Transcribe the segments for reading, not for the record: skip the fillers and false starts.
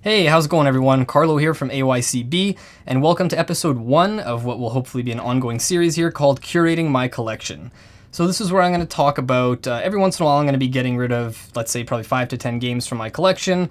Hey, how's it going everyone? Carlo here from AYCB, and welcome to episode 1 of what will hopefully be an ongoing series here called Curating My Collection. So this is where I'm going to talk about, every once in a while I'm going to be getting rid of, let's say, probably 5 to 10 games from my collection.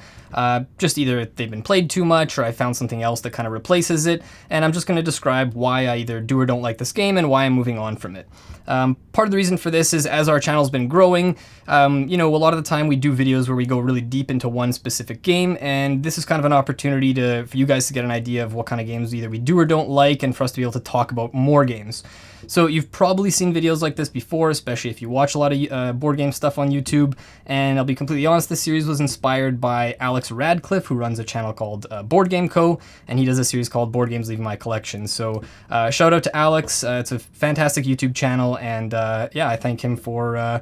Just either they've been played too much or I found something else that kind of replaces it, and I'm just going to describe why I either do or don't like this game and why I'm moving on from it. Part of the reason for this is as our channel's been growing, a lot of the time we do videos where we go really deep into one specific game, and this is kind of an opportunity for you guys to get an idea of what kind of games either we do or don't like, and for us to be able to talk about more games. So you've probably seen videos like this before, especially if you watch a lot of board game stuff on YouTube, and I'll be completely honest, this series was inspired by Alex Radcliffe, who runs a channel called Board Game Co., and he does a series called Board Games Leaving My Collection. So shout out to Alex, it's a fantastic YouTube channel, and I thank him for, I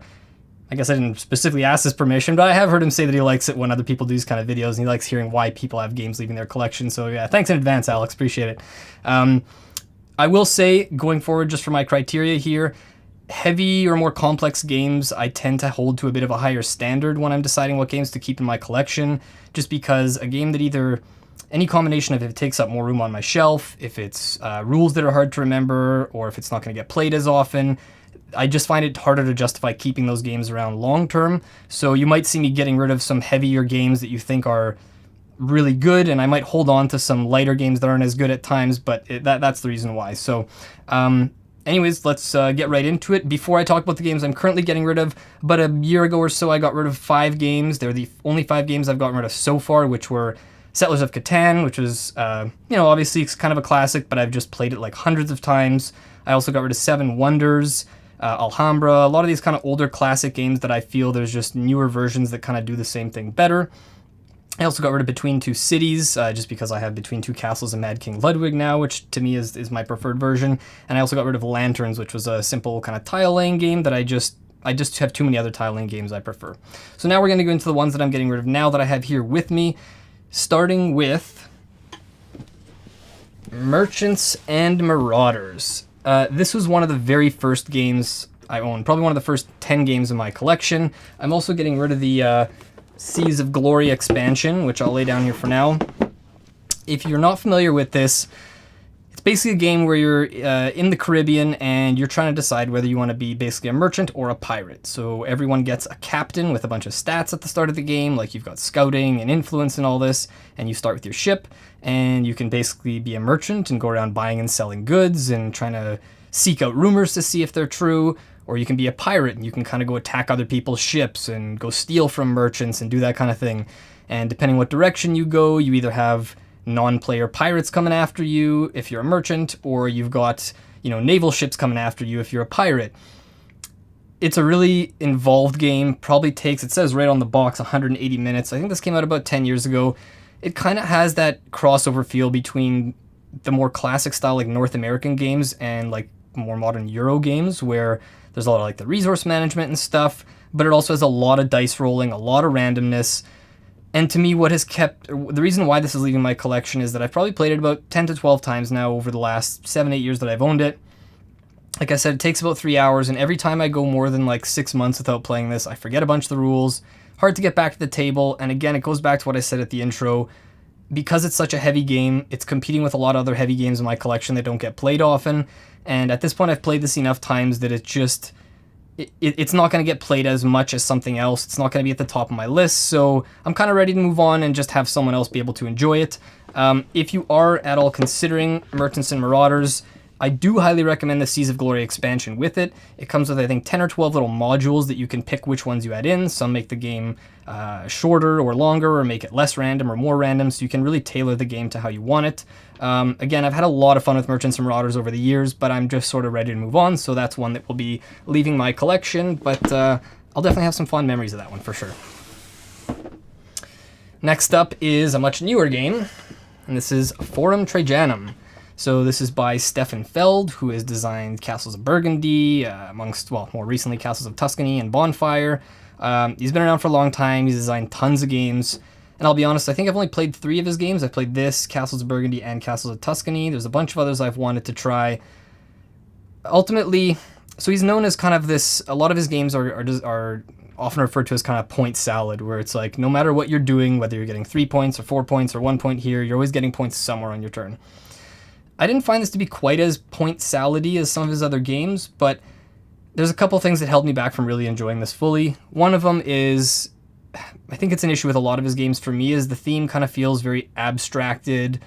guess I didn't specifically ask his permission, but I have heard him say that he likes it when other people do these kind of videos, and he likes hearing why people have games leaving their collection. So yeah, thanks in advance, Alex, appreciate it. I will say, going forward, just for my criteria here, heavy or more complex games I tend to hold to a bit of a higher standard when I'm deciding what games to keep in my collection, just because a game that either, any combination of if it takes up more room on my shelf, if it's rules that are hard to remember, or if it's not going to get played as often, I just find it harder to justify keeping those games around long term. So you might see me getting rid of some heavier games that you think are really good, and I might hold on to some lighter games that aren't as good at times, but that's the reason why. So anyways, let's get right into it. Before I talk about the games I'm currently getting rid of, about a year ago or so I got rid of 5 games. They're the only 5 games I've gotten rid of so far, which were Settlers of Catan, which was obviously it's kind of a classic, but I've just played it like hundreds of times. I also got rid of 7 Wonders, Alhambra, a lot of these kind of older classic games that I feel there's just newer versions that kind of do the same thing better. I also got rid of Between Two Cities, just because I have Between Two Castles and Mad King Ludwig now, which to me is my preferred version. And I also got rid of Lanterns, which was a simple kind of tile laying game that I just have too many other tile laying games I prefer. So now we're going to go into the ones that I'm getting rid of now that I have here with me, starting with Merchants and Marauders. This was one of the very first games I owned, probably one of the first 10 games in my collection. I'm also getting rid of the Seas of Glory expansion, which I'll lay down here for now. If you're not familiar with this, it's basically a game where you're in the Caribbean and you're trying to decide whether you want to be basically a merchant or a pirate. So everyone gets a captain with a bunch of stats at the start of the game, like you've got scouting and influence and all this, and you start with your ship, and you can basically be a merchant and go around buying and selling goods and trying to seek out rumors to see if they're true. Or you can be a pirate and you can kind of go attack other people's ships and go steal from merchants and do that kind of thing. And depending what direction you go, you either have non-player pirates coming after you if you're a merchant, or you've got, naval ships coming after you if you're a pirate. It's a really involved game, probably takes, it says right on the box, 180 minutes. I think this came out about 10 years ago. It kind of has that crossover feel between the more classic style like North American games and like more modern Euro games, where there's a lot of like the resource management and stuff, but it also has a lot of dice rolling, a lot of randomness. And to me, the reason why this is leaving my collection is that I've probably played it about 10 to 12 times now over the last 7-8 years that I've owned it. Like I said, it takes about 3 hours, and every time I go more than like 6 months without playing this, I forget a bunch of the rules, hard to get back to the table, and again, it goes back to what I said at the intro. Because it's such a heavy game, it's competing with a lot of other heavy games in my collection that don't get played often. And at this point, I've played this enough times that it's not going to get played as much as something else. It's not going to be at the top of my list. So I'm kind of ready to move on and just have someone else be able to enjoy it. If you are at all considering Merchants and Marauders, I do highly recommend the Seas of Glory expansion with it. It comes with, I think, 10 or 12 little modules that you can pick which ones you add in. Some make the game shorter or longer, or make it less random or more random, so you can really tailor the game to how you want it. Again, I've had a lot of fun with Merchants and Marauders over the years, but I'm just sort of ready to move on, so that's one that will be leaving my collection, but I'll definitely have some fond memories of that one for sure. Next up is a much newer game, and this is Forum Trajanum. So this is by Stefan Feld, who has designed Castles of Burgundy, more recently Castles of Tuscany and Bonfire. He's been around for a long time. He's designed tons of games. And I'll be honest, I think I've only played 3 of his games. I've played this, Castles of Burgundy, and Castles of Tuscany. There's a bunch of others I've wanted to try. Ultimately, So he's known as kind of this. A lot of his games are often referred to as kind of point salad, where it's like no matter what you're doing, whether you're getting 3 points or 4 points or 1 point here, you're always getting points somewhere on your turn. I didn't find this to be quite as point salady as some of his other games, but there's a couple things that held me back from really enjoying this fully. One of them is, I think it's an issue with a lot of his games for me, is the theme kind of feels very abstracted.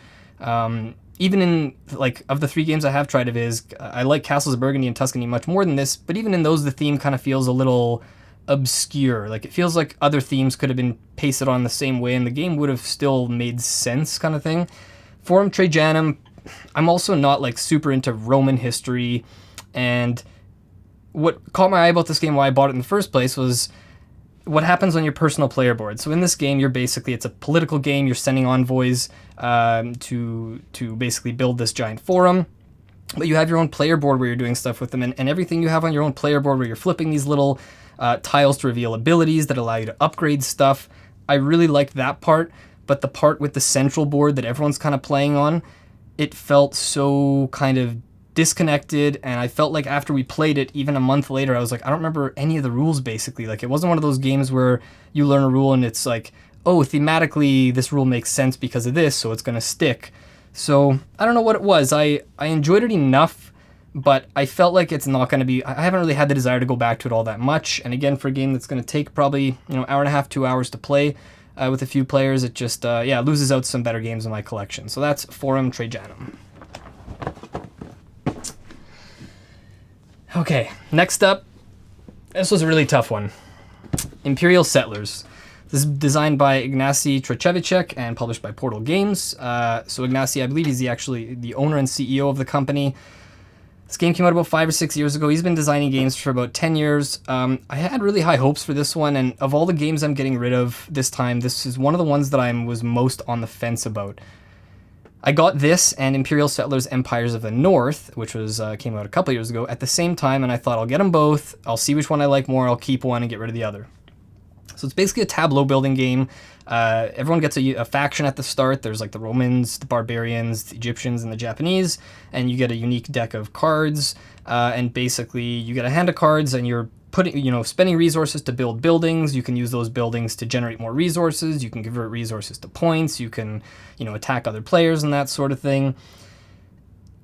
Even in, like, of the 3 games I have tried of his, I like Castles of Burgundy and Tuscany much more than this, but even in those, the theme kind of feels a little obscure. Like, it feels like other themes could have been pasted on the same way and the game would have still made sense, kind of thing. Forum Trajanum, I'm also not, like, super into Roman history, and what caught my eye about this game, why I bought it in the first place, was what happens on your personal player board. So in this game, it's a political game. You're sending envoys to basically build this giant forum. But you have your own player board where you're doing stuff with them, and everything you have on your own player board where you're flipping these little tiles to reveal abilities that allow you to upgrade stuff. I really liked that part, but the part with the central board that everyone's kind of playing on, it felt so kind of disconnected, and I felt like after we played it, even a month later, I was like, I don't remember any of the rules, basically. Like, it wasn't one of those games where you learn a rule and it's like, oh, thematically, this rule makes sense because of this, so it's going to stick. So, I don't know what it was. I enjoyed it enough, but I felt like it's not going to be, I haven't really had the desire to go back to it all that much, and again, for a game that's going to take probably, hour and a half, 2 hours to play with a few players, it just, loses out some better games in my collection. So that's Forum Trajanum. Okay, next up, this was a really tough one. Imperial Settlers. This is designed by Ignacy Trachevicek and published by Portal Games. So Ignacy, I believe he's actually the owner and CEO of the company. This game came out about 5 or 6 years ago. He's been designing games for about 10 years. I had really high hopes for this one, and of all the games I'm getting rid of this time, this is one of the ones that I was most on the fence about. I got this and Imperial Settlers Empires of the North, which was came out a couple years ago, at the same time, and I thought I'll get them both, I'll see which one I like more, I'll keep one and get rid of the other. So it's basically a tableau building game. Everyone gets a faction at the start. There's like the Romans, the Barbarians, the Egyptians, and the Japanese, and you get a unique deck of cards, and basically you get a hand of cards and you're spending resources to build buildings. You can use those buildings to generate more resources. You can convert resources to points. You can, attack other players and that sort of thing.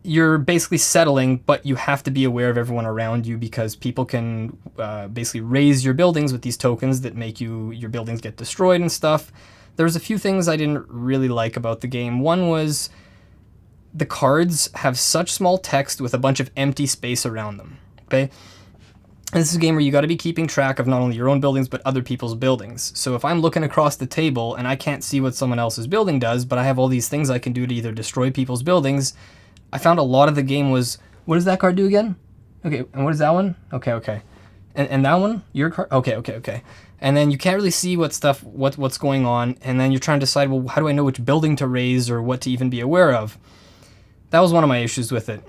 You're basically settling, but you have to be aware of everyone around you because people can basically raise your buildings with these tokens that make your buildings get destroyed and stuff. There's a few things I didn't really like about the game. One was the cards have such small text with a bunch of empty space around them. Okay. And this is a game where you got to be keeping track of not only your own buildings, but other people's buildings. So if I'm looking across the table and I can't see what someone else's building does, but I have all these things I can do to either destroy people's buildings, I found a lot of the game was, what does that card do again? Okay, and what is that one? Okay. And that one? Your card? Okay. And then you can't really see what's going on, and then you're trying to decide, well, how do I know which building to raise or what to even be aware of? That was one of my issues with it.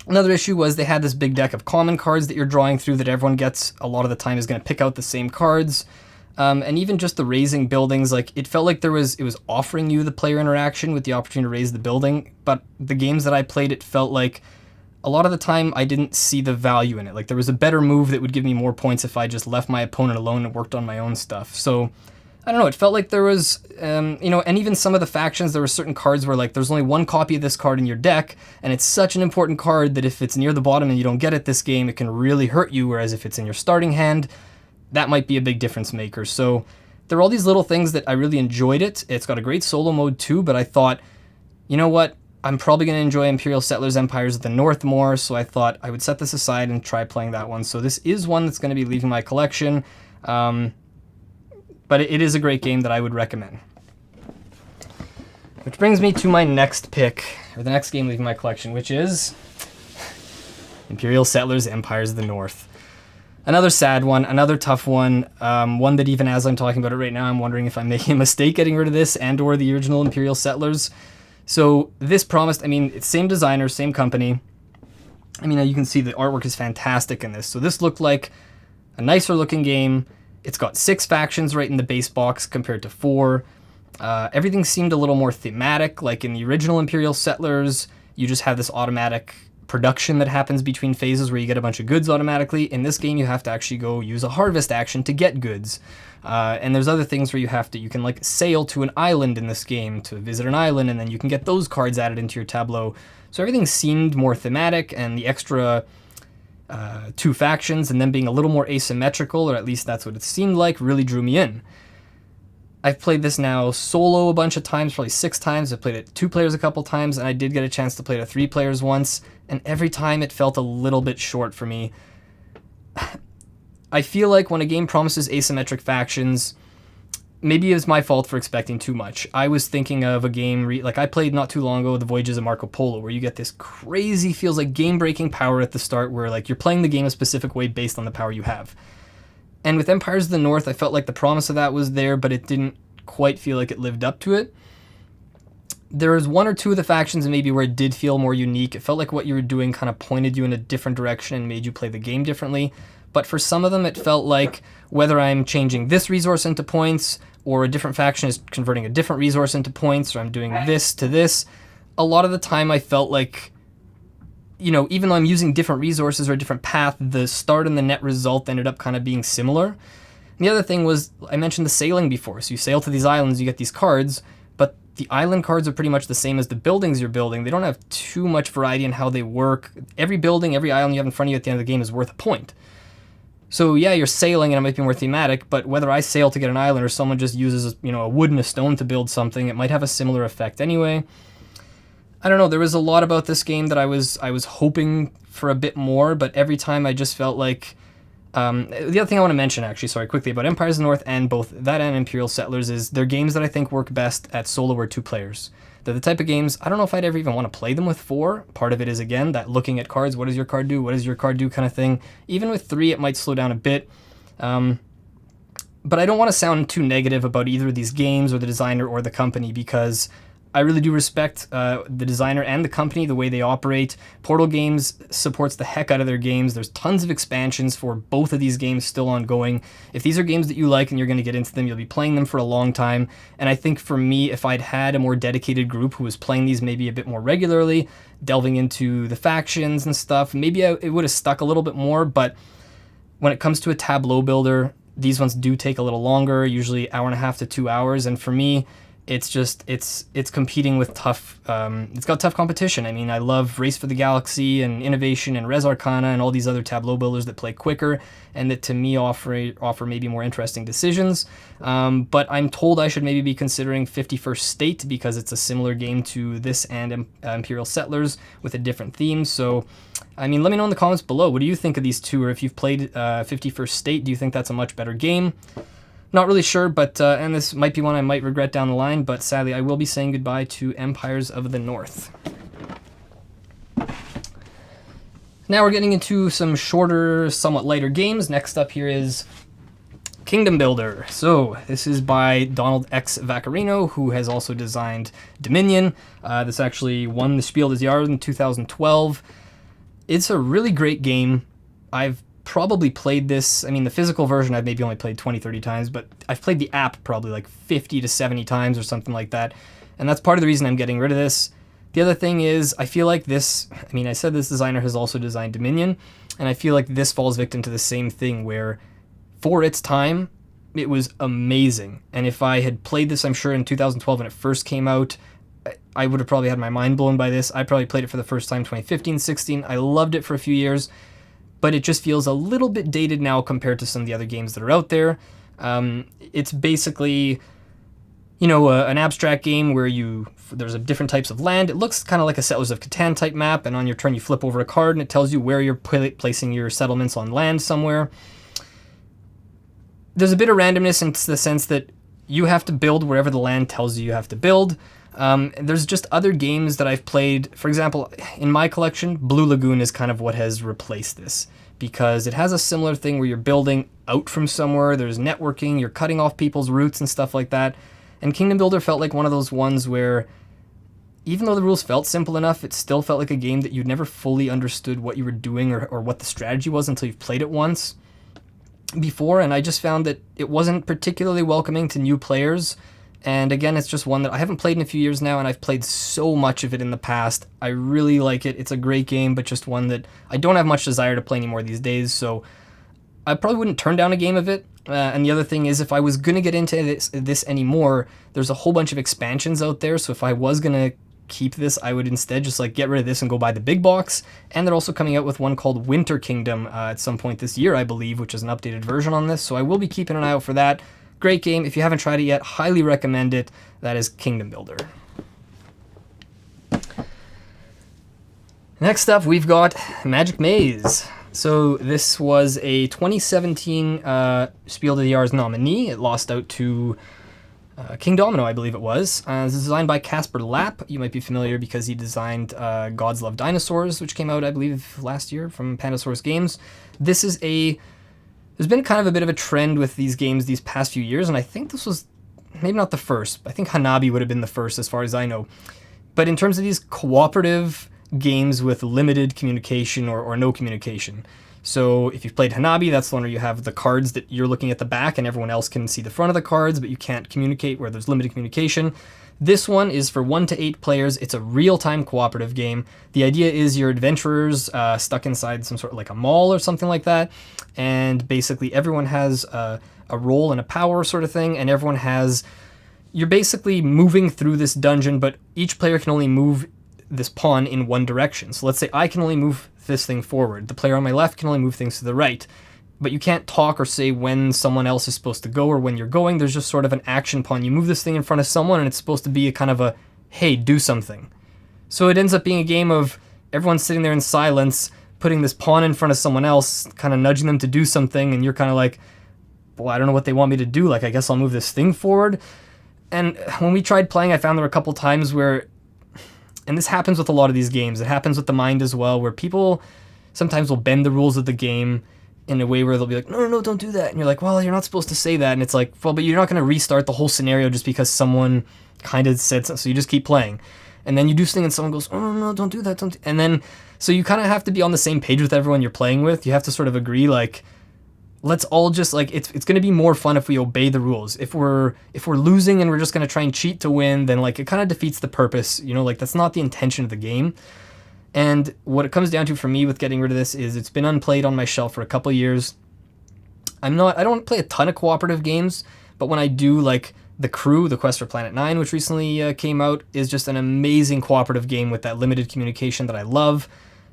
Another issue was they had this big deck of common cards that you're drawing through that everyone gets a lot of the time is going to pick out the same cards. And even just the raising buildings, like it felt like it was offering you the player interaction with the opportunity to raise the building, but the games that I played, it felt like a lot of the time I didn't see the value in it. Like there was a better move that would give me more points if I just left my opponent alone and worked on my own stuff. So I don't know, it felt like there was, and even some of the factions, there were certain cards where like there's only one copy of this card in your deck, and it's such an important card that if it's near the bottom and you don't get it this game, it can really hurt you, whereas if it's in your starting hand, that might be a big difference maker. So there are all these little things that I really enjoyed it. It's got a great solo mode too, but I thought, you know what, I'm probably going to enjoy Imperial Settlers Empires of the North more, so I thought I would set this aside and try playing that one. So this is one that's going to be leaving my collection. But it is a great game that I would recommend. Which brings me to my next pick, or the next game leaving my collection, which is Imperial Settlers Empires of the North. Another sad one, another tough one, one that even as I'm talking about it right now, I'm wondering if I'm making a mistake getting rid of this and or the original Imperial Settlers. So this promised, it's same designer, same company. You can see the artwork is fantastic in this. So this looked like a nicer looking game. It's got 6 factions right in the base box compared to 4. Everything seemed a little more thematic. Like in the original Imperial Settlers, you just have this automatic production that happens between phases where you get a bunch of goods automatically. In this game, you have to actually go use a harvest action to get goods. And there's other things where you can like sail to an island in this game to visit an island, and then you can get those cards added into your tableau. So everything seemed more thematic, and the extra 2 factions and them being a little more asymmetrical, or at least that's what it seemed like, really drew me in. I've played this now solo a bunch of times, probably 6 times. I've played it 2 players a couple times, and I did get a chance to play it at 3 players once, and every time it felt a little bit short for me. I feel like when a game promises asymmetric factions, maybe it's my fault for expecting too much. I was thinking of a game, like I played not too long ago, The Voyages of Marco Polo, where you get this crazy, feels like game-breaking power at the start, where like you're playing the game a specific way based on the power you have. And with Empires of the North, I felt like the promise of that was there, but it didn't quite feel like it lived up to it. There was 1 or 2 of the factions and maybe where it did feel more unique. It felt like what you were doing kind of pointed you in a different direction and made you play the game differently. But for some of them, it felt like whether I'm changing this resource into points, or a different faction is converting a different resource into points, or I'm doing this to this, a lot of the time I felt like, even though I'm using different resources or a different path, the start and the net result ended up kind of being similar. And the other thing was, I mentioned the sailing before. So you sail to these islands, you get these cards, but the island cards are pretty much the same as the buildings you're building. They don't have too much variety in how they work. Every building, every island you have in front of you at the end of the game is worth a point. So yeah, you're sailing and it might be more thematic, but whether I sail to get an island or someone just uses a wood and a stone to build something, it might have a similar effect anyway. I don't know, there was a lot about this game that I was hoping for a bit more, but every time I just felt like... the other thing I want to mention, actually, quickly, about Empires of the North and both that and Imperial Settlers is they're games that I think work best at solo or 2 players. They're the type of games, I don't know if I'd ever even want to play them with 4. Part of it is, again, that looking at cards, what does your card do, what does your card do kind of thing. Even with 3, it might slow down a bit. But I don't want to sound too negative about either of these games or the designer or the company, because I really do respect the designer and the company, the way they operate. Portal Games supports the heck out of their games. There's tons of expansions for both of these games still ongoing. If these are games that you like and you're going to get into them, you'll be playing them for a long time. And I think for me, if I'd had a more dedicated group who was playing these maybe a bit more regularly, delving into the factions and stuff, maybe it would have stuck a little bit more. But when it comes to a tableau builder, these ones do take a little longer, usually 1.5 to 2 hours. And for me, it's just, it's competing with tough, it's got tough competition. I mean, I love Race for the Galaxy and Innovation and Res Arcana and all these other tableau builders that play quicker and that to me offer maybe more interesting decisions. But I'm told I should maybe be considering 51st State because it's a similar game to this and Imperial Settlers with a different theme. So, I mean, let me know in the comments below. What do you think of these two? Or if you've played 51st State, do you think that's a much better game? Not really sure, but and this might be one I might regret down the line, but sadly I will be saying goodbye to Empires of the North. Now we're getting into some shorter, somewhat lighter games. Next up here is Kingdom Builder. So this is by Donald X. Vaccarino, who has also designed Dominion. This actually won the Spiel des Jahres in 2012. It's a really great game. I've probably played this, I mean, the physical version I've maybe only played 20-30 times, but I've played the app probably like 50 to 70 times or something like that, and that's part of the reason I'm getting rid of this. The other thing is, I feel like this, I mean, I said this designer has also designed Dominion, and I feel like this falls victim to the same thing where, for its time, it was amazing, and if I had played this, I'm sure, in 2012 when it first came out, I would have probably had my mind blown by this. I probably played it for the first time 2015-16, I loved it for a few years, but it just feels a little bit dated now compared to some of the other games that are out there. It's basically, you know, an abstract game where there's different types of land. It looks kind of like a Settlers of Catan type map, and on your turn you flip over a card and it tells you where you're placing your settlements on land somewhere. There's a bit of randomness in the sense that you have to build wherever the land tells you have to build. There's just other games that I've played. For example, in my collection, Blue Lagoon is kind of what has replaced this, because it has a similar thing where you're building out from somewhere, there's networking, you're cutting off people's routes and stuff like that. And Kingdom Builder felt like one of those ones where, even though the rules felt simple enough, it still felt like a game that you'd never fully understood what you were doing or what the strategy was until you've played it once before. And I just found that it wasn't particularly welcoming to new players. And again, it's just one that I haven't played in a few years now, and I've played so much of it in the past. I really like it. It's a great game, but just one that I don't have much desire to play anymore these days, so I probably wouldn't turn down a game of it. And the other thing is, if I was going to get into this anymore, there's a whole bunch of expansions out there, so if I was going to keep this, I would instead just like get rid of this and go buy the big box. And they're also coming out with one called Winter Kingdom at some point this year, I believe, which is an updated version on this, so I will be keeping an eye out for that. Great game. If you haven't tried it yet, highly recommend it. That is Kingdom Builder. Next up, we've got Magic Maze. So this was a 2017 Spiel des Jahres nominee. It lost out to King Domino, I believe it was. It's designed by Casper Lapp. You might be familiar because he designed Gods Love Dinosaurs, which came out, I believe, last year from Pandasaurus Games. This is there's been kind of a bit of a trend with these games these past few years, and I think this was maybe not the first. I think Hanabi would have been the first as far as I know. But in terms of these cooperative games with limited communication or no communication. So if you've played Hanabi, that's the one where you have the cards that you're looking at the back and everyone else can see the front of the cards, but you can't communicate, where there's limited communication. This one is for 1 to 8 players. It's a real-time cooperative game. The idea is you're adventurers stuck inside some sort of like a mall or something like that, and basically everyone has a role and a power sort of thing, and everyone has... You're basically moving through this dungeon, but each player can only move this pawn in one direction. So let's say I can only move this thing forward. The player on my left can only move things to the right. But you can't talk or say when someone else is supposed to go or when you're going. There's just sort of an action pawn. You move this thing in front of someone and it's supposed to be a kind of a, hey, do something. So it ends up being a game of everyone sitting there in silence, putting this pawn in front of someone else, kind of nudging them to do something, and you're kind of like, well, I don't know what they want me to do. Like, I guess I'll move this thing forward. And when we tried playing, I found there were a couple times where, and this happens with a lot of these games, it happens with the mind as well, where people sometimes will bend the rules of the game in a way where they'll be like, no, don't do that. And you're like, well, you're not supposed to say that. And it's like, well, but you're not going to restart the whole scenario just because someone kind of said something. So you just keep playing. And then you do something and someone goes, oh, no, don't do that. And then, so you kind of have to be on the same page with everyone you're playing with. You have to sort of agree, like, let's all just, like, it's going to be more fun if we obey the rules. If we're losing and we're just going to try and cheat to win, then, like, it kind of defeats the purpose, you know, like, that's not the intention of the game. And what it comes down to for me with getting rid of this is it's been unplayed on my shelf for a couple of years. I don't play a ton of cooperative games, but when I do, like, The Crew, The Quest for Planet 9, which recently came out, is just an amazing cooperative game with that limited communication that I love.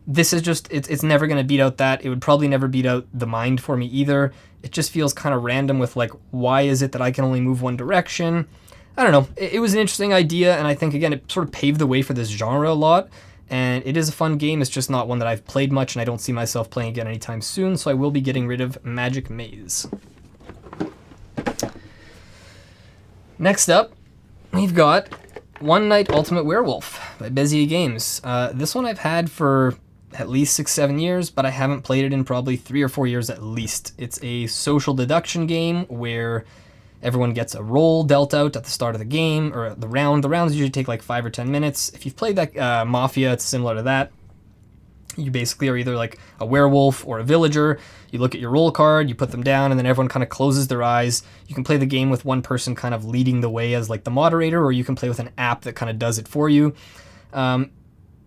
This is just, it's never going to beat out that. It would probably never beat out The Mind for me either. It just feels kind of random with, like, why is it that I can only move one direction? I don't know. It was an interesting idea, and I think, again, it sort of paved the way for this genre a lot. And it is a fun game. It's just not one that I've played much, and I don't see myself playing again anytime soon, so I will be getting rid of Magic Maze. Next up, we've got One Night Ultimate Werewolf by Bezier Games. This one I've had for at least 6-7 years, but I haven't played it in probably 3 or 4 years at least. It's a social deduction game where everyone gets a roll dealt out at the start of the game, or the round. The rounds usually take like 5 or 10 minutes. If you've played that Mafia, it's similar to that. You basically are either like a werewolf or a villager. You look at your roll card, you put them down, and then everyone kind of closes their eyes. You can play the game with one person kind of leading the way as like the moderator, or you can play with an app that kind of does it for you.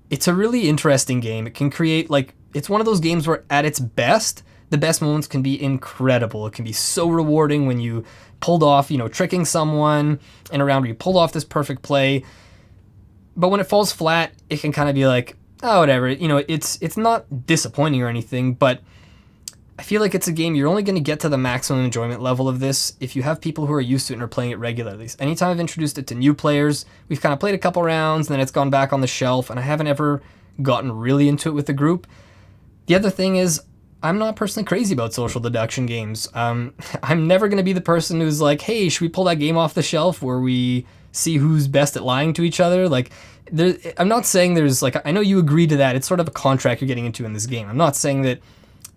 It's a really interesting game. It can create, like, it's one of those games where at its best, the best moments can be incredible. It can be so rewarding when you pulled off, you know, tricking someone in a round where you pulled off this perfect play. But when it falls flat, it can kind of be like, oh, whatever. You know, it's not disappointing or anything, but I feel like it's a game you're only going to get to the maximum enjoyment level of this if you have people who are used to it and are playing it regularly. Anytime I've introduced it to new players, we've kind of played a couple rounds and then it's gone back on the shelf, and I haven't ever gotten really into it with the group. The other thing is, I'm not personally crazy about social deduction games. I'm never going to be the person who's like, hey, should we pull that game off the shelf where we see who's best at lying to each other? Like, I'm not saying there's, like, I know you agree to that. It's sort of a contract you're getting into in this game. I'm not saying that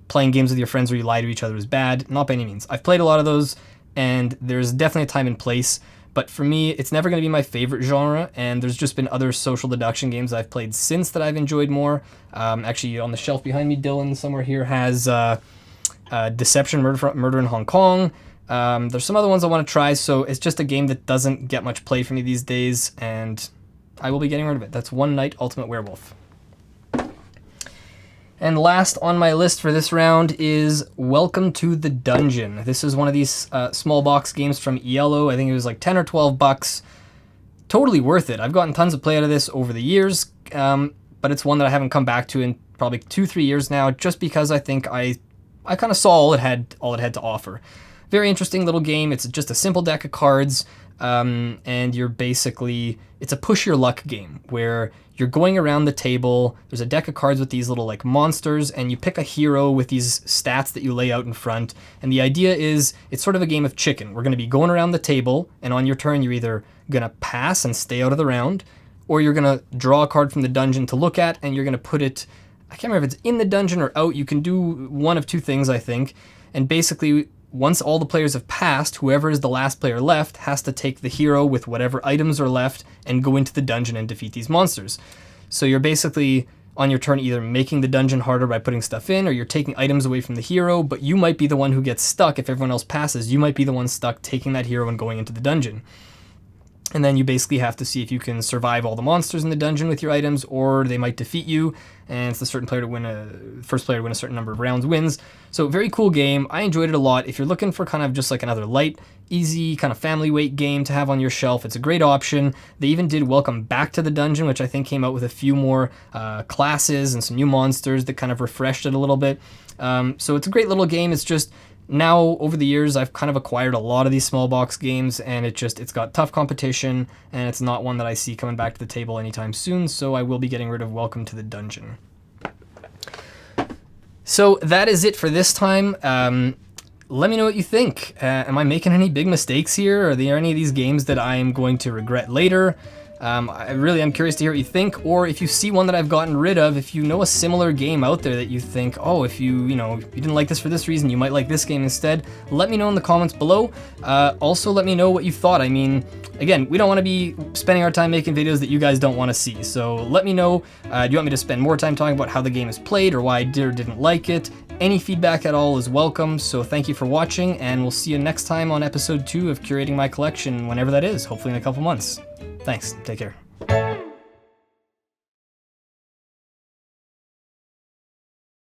playing games with your friends where you lie to each other is bad. Not by any means. I've played a lot of those, and there's definitely a time and place. But for me, it's never going to be my favorite genre, and there's just been other social deduction games I've played since that I've enjoyed more. Actually, on the shelf behind me, Dylan somewhere here has Deception, Murder in Hong Kong. There's some other ones I want to try, so it's just a game that doesn't get much play for me these days, and I will be getting rid of it. That's One Night Ultimate Werewolf. And last on my list for this round is Welcome to the Dungeon. This is one of these small box games from Yellow. I think it was like 10 or 12 bucks. Totally worth it. I've gotten tons of play out of this over the years, but it's one that I haven't come back to in probably 2-3 years now, just because I think I kind of saw all it had to offer. Very interesting little game. It's just a simple deck of cards, and you're basically, it's a push your luck game where you're going around the table. There's a deck of cards with these little like monsters, and you pick a hero with these stats that you lay out in front. And the idea is it's sort of a game of chicken. We're going to be going around the table, and on your turn, you're either going to pass and stay out of the round, or you're going to draw a card from the dungeon to look at, and you're going to put it, I can't remember if it's in the dungeon or out. You can do one of two things, I think. And basically, once all the players have passed, whoever is the last player left has to take the hero with whatever items are left and go into the dungeon and defeat these monsters. So you're basically, on your turn, either making the dungeon harder by putting stuff in, or you're taking items away from the hero, but you might be the one who gets stuck. If everyone else passes, you might be the one stuck taking that hero and going into the dungeon. And then you basically have to see if you can survive all the monsters in the dungeon with your items, or they might defeat you, and it's the first player to win a certain number of rounds wins. So very cool game. I enjoyed it a lot. If you're looking for kind of just like another light, easy kind of family weight game to have on your shelf, it's a great option. They even did Welcome Back to the Dungeon, which I think came out with a few more classes and some new monsters that kind of refreshed it a little bit. So it's a great little game. It's just, now, over the years, I've kind of acquired a lot of these small box games, and it's got tough competition, and it's not one that I see coming back to the table anytime soon, so I will be getting rid of Welcome to the Dungeon. So that is it for this time. Let me know what you think. Am I making any big mistakes here? Are there any of these games that I am going to regret later? I really am curious to hear what you think, or if you see one that I've gotten rid of, if you know a similar game out there that you think, oh, if you didn't like this for this reason, you might like this game instead, let me know in the comments below. Also, let me know what you thought. I mean, again, we don't want to be spending our time making videos that you guys don't want to see, so let me know. Do you want me to spend more time talking about how the game is played, or why I did or didn't like it? Any feedback at all is welcome, so thank you for watching, and we'll see you next time on episode 2 of Curating My Collection, whenever that is, hopefully in a couple months. Thanks. Take care.